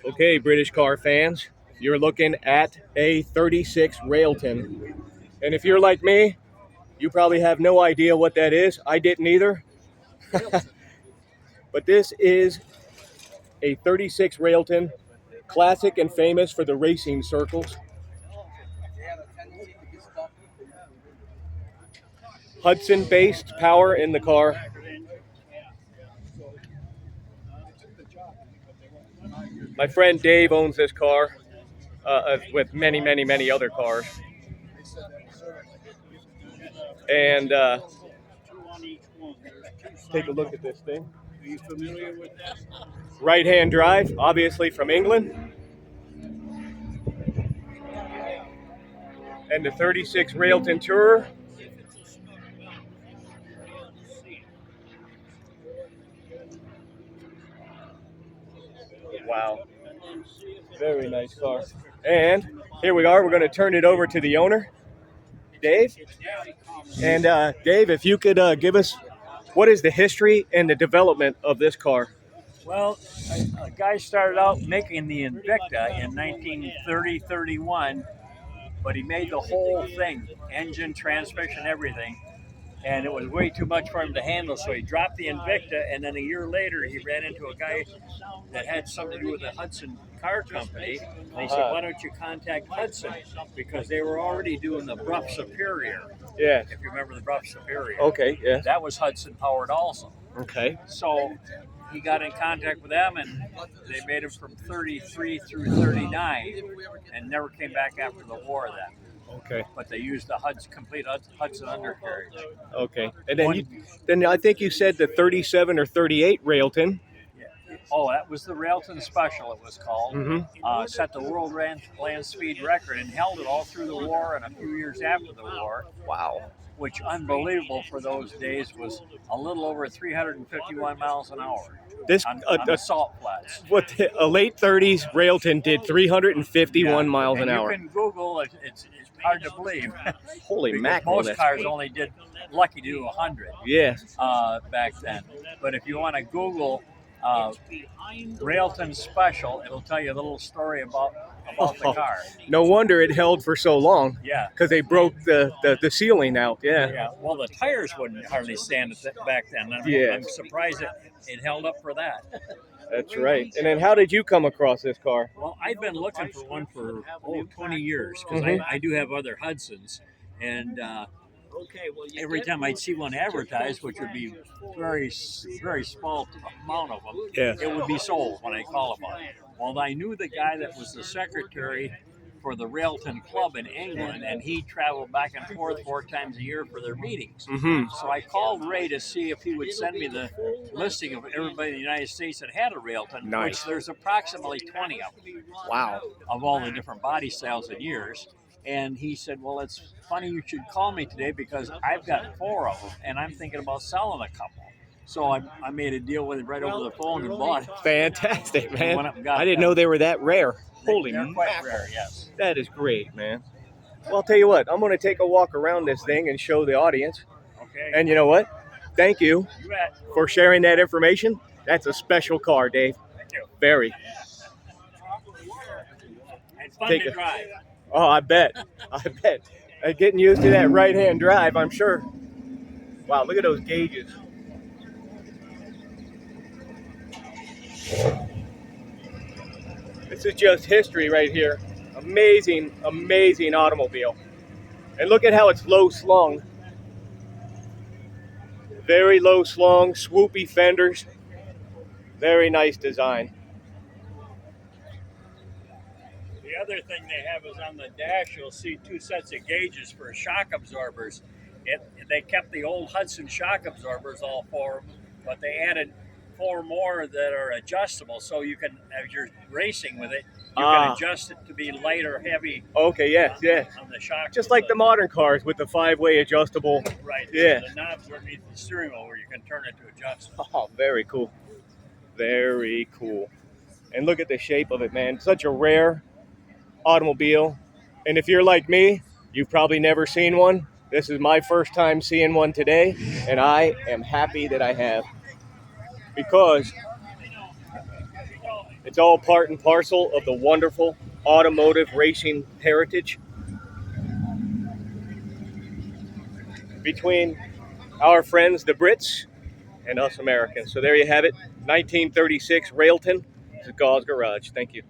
Okay, British car fans, you're looking at a 36 Railton. And if you're like me, you probably have no idea what that is. I didn't either. But this is a 36 Railton, classic and famous for the racing circles. Hudson-based power in the car. My friend Dave owns this car with many, many, many other cars. And take a look at this thing. Are you familiar with that? Right-hand drive, obviously from England. And the 36 Railton Tourer. Wow. Very nice car. And here we are. We're going to turn it over to the owner, Dave. And Dave, if you could give us what is the history and the development of this car? Well, a guy started out making the Invicta in 1930-31, but he made the whole thing, engine, transmission, everything. And it was way too much for him to handle, so he dropped the Invicta, and then a year later he ran into a guy that had something to do with the Hudson car company. And he said, why don't you contact Hudson? Because they were already doing the Brough Superior. Yeah. If you remember the Brough Superior. Okay, yeah. That was Hudson powered also. Okay. So he got in contact with them, and they made him from 33 through 39 and never came back after the war then. Okay. But they used the complete Hudson undercarriage. Okay. And then then I think you said the 37 or 38 Railton. Yeah. Oh, that was the Railton Special, it was called. Mm-hmm. Set the world land speed record and held it all through the war and a few years after the war. Wow. Which, unbelievable for those days, was a little over 351 miles an hour. This on the salt flats. What a late 30s Railton did 351 miles an hour. You can Google it. It's hard to believe. Holy mackerel! Most cars only did lucky to do 100. Yes. Back then, but if you want to Google Railton Special, it'll tell you a little story about the car. No wonder it held for so long. Yeah. Because they broke the ceiling out. Yeah. Yeah. Well, the tires wouldn't hardly stand back then. I'm surprised it held up for that. That's right. And then how did you come across this car? Well, I've been looking for one for 20 years because I do have other Hudsons, and every time I'd see one advertised, which would be very, very small amount of them, it would be sold when I call about it. Well, I knew the guy that was the secretary for the Railton Club in England, and he traveled back and forth 4 times a year for their meetings. Mm-hmm. So I called Ray to see if he would send me the listing of everybody in the United States that had a Railton, which there's approximately 20 of them. Wow. Of all the different body styles and years. And he said, well, it's funny you should call me today because I've got 4 of them, and I'm thinking about selling a couple. So I made a deal with him right over the phone and bought it. Fantastic, man. I didn't know they were that rare. Holy They're quite rare, yes. That is great, man. Well, I'll tell you what. I'm going to take a walk around this thing and show the audience. Okay. And you know what? Thank you for sharing that information. That's a special car, Dave. Thank you. Very. It's fun to drive. Oh, I bet. I bet. Getting used to that right-hand drive, I'm sure. Wow, look at those gauges. This is just history right here. Amazing, amazing automobile. And look at how it's low slung. Very low slung, swoopy fenders. Very nice design. The other thing they have is on the dash, you'll see 2 sets of gauges for shock absorbers. They kept the old Hudson shock absorbers, all 4, but they added 4 more that are adjustable, so you can, as you're racing with it, you can adjust it to be light or heavy. Okay, yeah. On the shock. Just like the modern cars with the 5-way adjustable. Right. Yeah. The knobs underneath the steering wheel where you can turn it to adjust. Oh, very cool. Very cool. And look at the shape of it, man. Such a rare automobile. And if you're like me, you've probably never seen one. This is my first time seeing one today, and I am happy that I have. Because It's all part and parcel of the wonderful automotive racing heritage between our friends, the Brits, and us Americans. So there you have it, 1936 Railton. This is Gause Garage. Thank you.